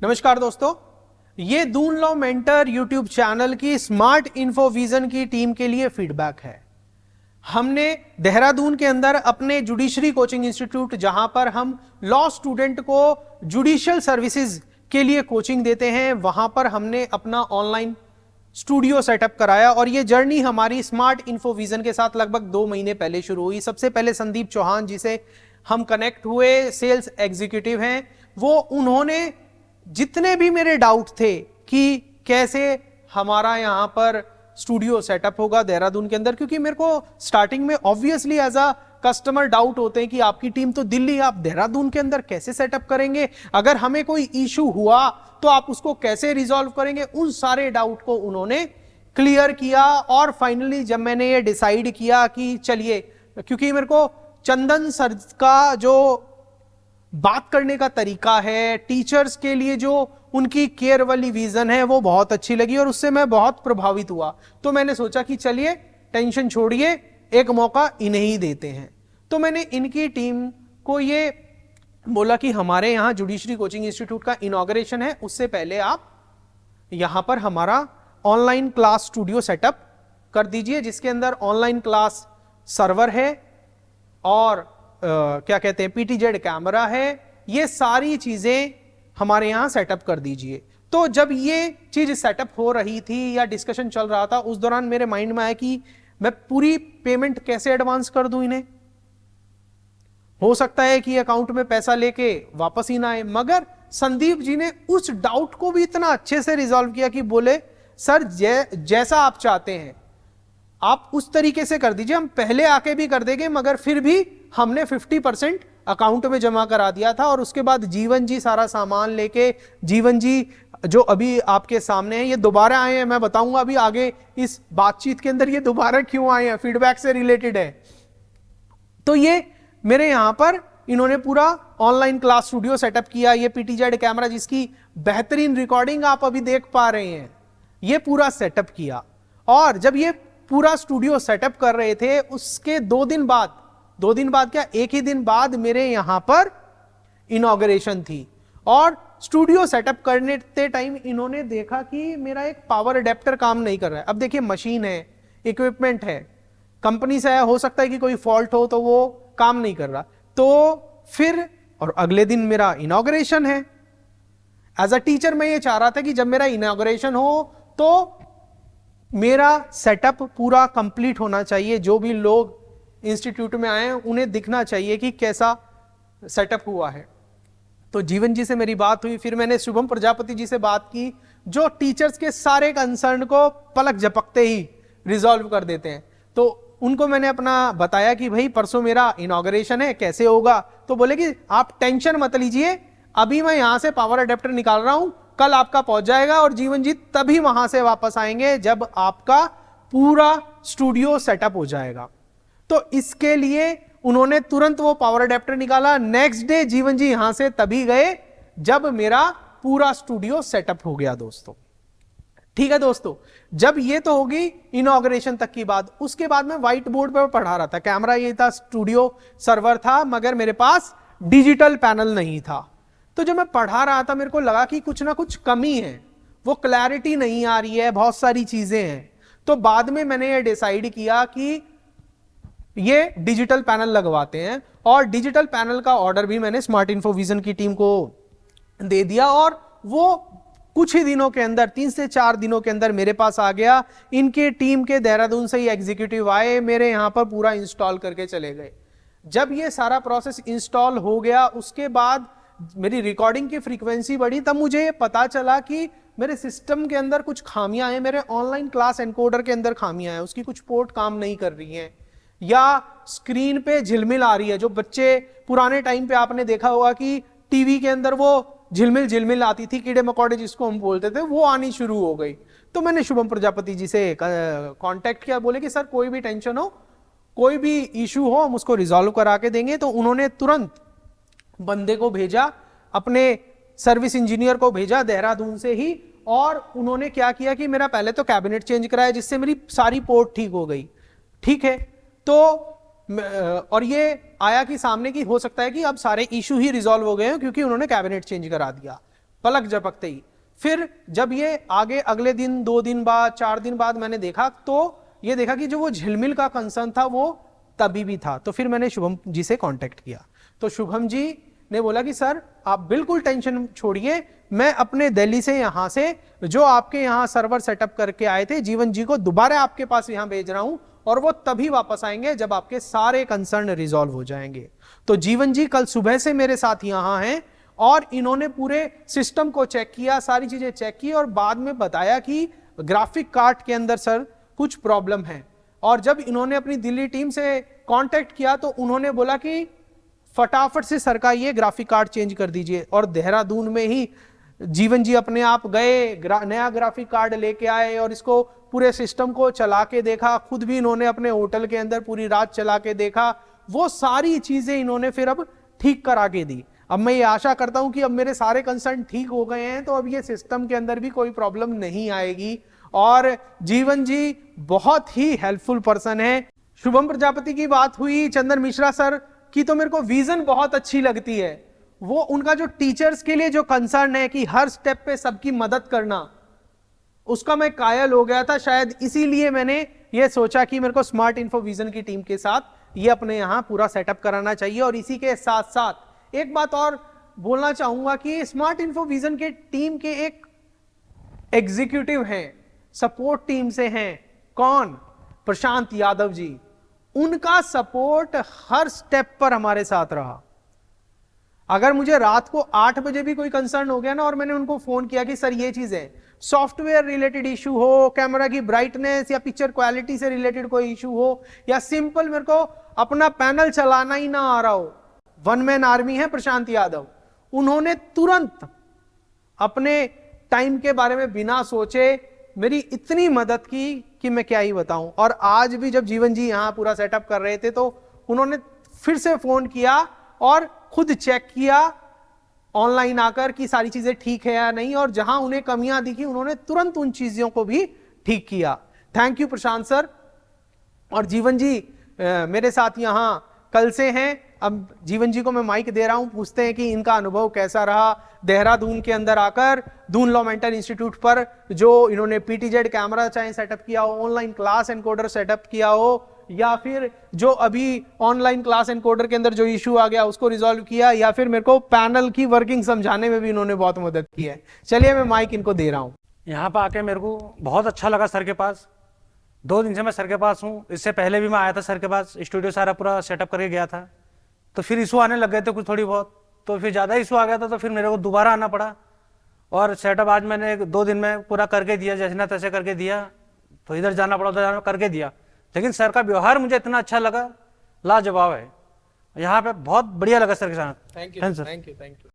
नमस्कार दोस्तों, ये Doon law mentor YouTube channel की स्मार्ट इन्फोविजन की टीम के लिए फीडबैक है। हमने देहरादून के अंदर अपने जुडिशरी कोचिंग इंस्टीट्यूट, जहां पर हम लॉ स्टूडेंट को जुडिशियल सर्विसेज के लिए कोचिंग देते हैं, वहां पर हमने अपना ऑनलाइन स्टूडियो सेटअप कराया और ये जर्नी हमारी स्मार्ट इन्फोविजन के साथ लगभग 2 महीने पहले शुरू हुई। सबसे पहले संदीप चौहान जी से हम कनेक्ट हुए, सेल्स एग्जीक्यूटिव हैं वो। उन्होंने जितने भी मेरे डाउट थे कि कैसे हमारा यहां पर स्टूडियो सेटअप होगा देहरादून के अंदर, क्योंकि मेरे को स्टार्टिंग में obviously as a customer doubt होते हैं कि आपकी टीम तो दिल्ली, आप देहरादून के अंदर कैसे सेटअप करेंगे, अगर हमें कोई इशू हुआ तो आप उसको कैसे रिजॉल्व करेंगे। उन सारे डाउट को उन्होंने क्लियर किया और फाइनली जब मैंने ये डिसाइड किया कि चलिए, क्योंकि मेरे को चंदन सर का जो बात करने का तरीका है, टीचर्स के लिए जो उनकी केयर वाली विजन है, वो बहुत अच्छी लगी और उससे मैं बहुत प्रभावित हुआ। तो मैंने सोचा कि चलिए टेंशन छोड़िए, एक मौका इन्हें ही देते हैं। तो मैंने इनकी टीम को ये बोला कि हमारे यहाँ जुडिशरी कोचिंग इंस्टीट्यूट का इनॉग्रेशन है, उससे पहले आप यहां पर हमारा ऑनलाइन क्लास स्टूडियो सेटअप कर दीजिए, जिसके अंदर ऑनलाइन क्लास सर्वर है और क्या कहते हैं पीटीजेड कैमरा है, ये सारी चीजें हमारे यहां सेटअप कर दीजिए। तो जब ये चीज सेटअप हो रही थी या डिस्कशन चल रहा था, उस दौरान मेरे माइंड में आया कि मैं पूरी पेमेंट कैसे एडवांस कर दूं इन्हें। हो सकता है कि अकाउंट में पैसा लेके वापस ही ना आए, मगर संदीप जी ने उस डाउट को भी इतना अच्छे से रिजॉल्व किया कि बोले सर जैसा आप चाहते हैं आप उस तरीके से कर दीजिए, हम पहले आके भी कर देंगे, मगर फिर भी हमने 50% अकाउंट में जमा करा दिया था। और उसके बाद जीवन जी सारा सामान लेके, जीवन जी जो अभी आपके सामने हैं, ये दोबारा आए हैं। मैं बताऊंगा अभी आगे इस बातचीत के अंदर ये दोबारा क्यों आए हैं, फीडबैक से रिलेटेड है। तो ये मेरे यहां पर इन्होंने पूरा ऑनलाइन क्लास स्टूडियो सेटअप किया, ये पीटीजेड कैमरा जिसकी बेहतरीन रिकॉर्डिंग आप अभी देख पा रहे हैं, ये पूरा सेटअप किया। और जब ये पूरा स्टूडियो सेटअप कर रहे थे, उसके 2 दिन बाद क्या, एक ही दिन बाद मेरे यहां पर इनॉग्रेशन थी। और स्टूडियो सेटअप करने टाइम इन्होंने देखा कि मेरा एक पावर अडेप्टर काम नहीं कर रहा है। अब देखिए मशीन है, इक्विपमेंट है, कंपनी से हो सकता है कि कोई फॉल्ट हो तो वो काम नहीं कर रहा। तो फिर और अगले दिन मेरा इनॉग्रेशन है। एज अ टीचर मैं ये चाह रहा था कि जब मेरा इनॉग्रेशन हो तो मेरा सेटअप पूरा कंप्लीट होना चाहिए, जो भी लोग इंस्टीट्यूट में आए हैं उन्हें दिखना चाहिए कि कैसा सेटअप हुआ है। तो जीवन जी से मेरी बात हुई, फिर मैंने शुभम प्रजापति जी से बात की, जो टीचर्स के सारे कंसर्न को पलक झपकते ही रिजॉल्व कर देते हैं। तो उनको मैंने अपना बताया कि भाई परसों मेरा इनॉग्रेशन है, कैसे होगा। तो बोले कि आप टेंशन मत लीजिए, अभी मैं यहां से पावर अडेप्टर निकाल रहा हूं, कल आपका पहुंच जाएगा और जीवन जी तभी वहां से वापस आएंगे जब आपका पूरा स्टूडियो सेटअप हो जाएगा। तो इसके लिए उन्होंने तुरंत वो पावर अडेप्टर निकाला। नेक्स्ट डे जीवन जी यहां से तभी गए जब मेरा पूरा स्टूडियो सेटअप हो गया दोस्तों। ठीक है दोस्तों, जब ये तो होगी इनॉग्रेशन तक की बात। उसके बाद मैं व्हाइट बोर्ड पर पढ़ा रहा था, कैमरा ये था, स्टूडियो सर्वर था, मगर मेरे पास डिजिटल पैनल नहीं था। तो जब मैं पढ़ा रहा था मेरे को लगा कि कुछ ना कुछ कमी है, वो क्लैरिटी नहीं आ रही है, बहुत सारी चीजें हैं। तो बाद में मैंने ये डिसाइड किया कि ये डिजिटल पैनल लगवाते हैं, और डिजिटल पैनल का ऑर्डर भी मैंने स्मार्ट इन्फोविजन की टीम को दे दिया और वो कुछ ही दिनों के अंदर, 3 से 4 दिनों के अंदर मेरे पास आ गया। इनके टीम के देहरादून से ही एग्जीक्यूटिव आए, मेरे यहां पर पूरा इंस्टॉल करके चले गए। जब ये सारा प्रोसेस इंस्टॉल हो गया, उसके बाद मेरी रिकॉर्डिंग की फ्रीक्वेंसी बढ़ी, तब मुझे पता चला कि मेरे सिस्टम के अंदर कुछ खामियां हैं, मेरे ऑनलाइन क्लास एनकोडर के अंदर खामियां हैं, उसकी कुछ पोर्ट काम नहीं कर रही हैं, या स्क्रीन पे झिलमिल आ रही है। जो बच्चे पुराने टाइम पे आपने देखा होगा कि टीवी के अंदर वो झिलमिल आती थी, कीड़े मकोड़े जिसको हम बोलते थे, वो आनी शुरू हो गई। तो मैंने शुभम प्रजापति जी से कांटेक्ट किया, बोले कि सर कोई भी टेंशन हो, कोई भी इशू हो, हम उसको रिजॉल्व करा के देंगे। तो उन्होंने तुरंत बंदे को भेजा, अपने सर्विस इंजीनियर को भेजा देहरादून से ही, और उन्होंने क्या किया कि मेरा पहले तो कैबिनेट चेंज कराया, जिससे मेरी सारी पोर्ट ठीक हो गई। ठीक है, तो और ये आया कि सामने की हो सकता है कि अब सारे इशू ही रिजॉल्व हो गए हैं क्योंकि उन्होंने कैबिनेट चेंज करा दिया। पलक झपकते ही। फिर जब ये आगे अगले दिन, 2 दिन बाद, 4 दिन बाद मैंने देखा, तो ये देखा कि जो वो झिलमिल का कंसर्न था वो तभी भी था। तो फिर मैंने शुभम जी से कांटेक्ट किया, तो शुभम जी ने बोला कि सर आप बिल्कुल टेंशन छोड़िए, मैं अपने दिल्ली से यहां से जो आपके यहां सर्वर सेटअप करके आए थे जीवन जी को दोबारा आपके पास यहां भेज रहा हूं, और वो तभी वापस आएंगे जब आपके सारे कंसर्न रिजॉल्व हो जाएंगे। तो जीवन जी कल सुबह से मेरे साथ यहां हैं और इन्होंने पूरे सिस्टम को चेक किया, सारी चीजें चेक की और बाद में बताया कि ग्राफिक कार्ड के अंदर सर कुछ प्रॉब्लम है। और जब इन्होंने अपनी दिल्ली टीम से कांटेक्ट किया तो उन्होंने बोला कि फटाफट से सर का ये ग्राफिक कार्ड चेंज कर दीजिए। और देहरादून में ही जीवन जी अपने आप गए, नया ग्राफिक कार्ड लेके आए और इसको पूरे सिस्टम को चला के देखा। खुद भी इन्होंने अपने होटल के अंदर पूरी रात चला के देखा। वो सारी चीजें इन्होंने फिर अब ठीक करा के दी। अब मैं ये आशा करता हूं कि अब मेरे सारे कंसर्न ठीक हो गए हैं, तो अब ये सिस्टम के अंदर भी कोई प्रॉब्लम नहीं आएगी। और जीवन जी बहुत ही हेल्पफुल पर्सन है। शुभम प्रजापति की बात हुई, चंदन मिश्रा सर की तो मेरे को विजन बहुत अच्छी लगती है। वो उनका जो टीचर्स के लिए जो कंसर्न है कि हर स्टेप पे सबकी मदद करना, उसका मैं कायल हो गया था। शायद इसीलिए मैंने ये सोचा कि मेरे को स्मार्ट इन्फो विजन की टीम के साथ ये अपने यहां पूरा सेटअप कराना चाहिए। और इसी के साथ साथ एक बात और बोलना चाहूंगा कि स्मार्ट इन्फो विजन के टीम के एक एग्जीक्यूटिव हैं, सपोर्ट टीम से हैं, कौन? प्रशांत यादव जी। उनका सपोर्ट हर स्टेप पर हमारे साथ रहा। अगर मुझे रात को 8 बजे भी कोई कंसर्न हो गया ना और मैंने उनको फोन किया कि सर ये चीज है, सॉफ्टवेयर रिलेटेड इशू हो, कैमरा की ब्राइटनेस या पिक्चर क्वालिटी से रिलेटेड कोई इशू हो, या सिंपल मेरे को अपना पैनल चलाना ही ना आ रहा हो, वन मैन आर्मी है प्रशांत यादव, उन्होंने तुरंत अपने टाइम के बारे में बिना सोचे मेरी इतनी मदद की कि मैं क्या ही बताऊं। और आज भी जब जीवन जी यहां पूरा सेटअप कर रहे थे तो उन्होंने फिर से फोन किया और खुद चेक किया ऑनलाइन आकर कि सारी चीजें ठीक है या नहीं, और जहां उन्हें कमियां दिखी उन्होंने तुरंत उन चीजों को भी ठीक किया। Thank you Prashant sir. और जीवन जी मेरे साथ यहां कल से हैं। अब जीवन जी को मैं माइक दे रहा हूं, पूछते हैं कि इनका अनुभव कैसा रहा देहरादून के अंदर आकर, दून लॉ मेंटर इंस्टीट्यूट पर जो इन्होंने पीटीजेड कैमरा चाहे सेटअप किया हो, ऑनलाइन क्लास एनकोडर सेटअप किया हो, या फिर जो अभी ऑनलाइन क्लास एनकोडर के अंदर जो इशू आ गया उसको रिजॉल्व किया, या फिर मेरे को पैनल की वर्किंग समझाने में भी इन्होंने बहुत मदद की है। चलिए मैं माइक इनको दे रहा हूं। यहाँ पर आके मेरे को बहुत अच्छा लगा सर के पास। 2 दिन से मैं सर के पास हूँ। इससे पहले भी मैं आया था सर के पास, स्टूडियो सारा पूरा सेटअप करके गया था। तो फिर इशू आने लग गए थे कुछ थोड़ी बहुत, तो फिर ज़्यादा इशू आ गया था, तो फिर मेरे को दोबारा आना पड़ा। और सेटअप आज मैंने 2 दिन में पूरा करके दिया, जैसे ना तैसे करके दिया। तो इधर जाना पड़ा, उधर जाना करके दिया। लेकिन सर का व्यवहार मुझे इतना अच्छा लगा, लाजवाब है। यहाँ पे बहुत बढ़िया लगा सर के साथ। Thank you, thank you, thank you.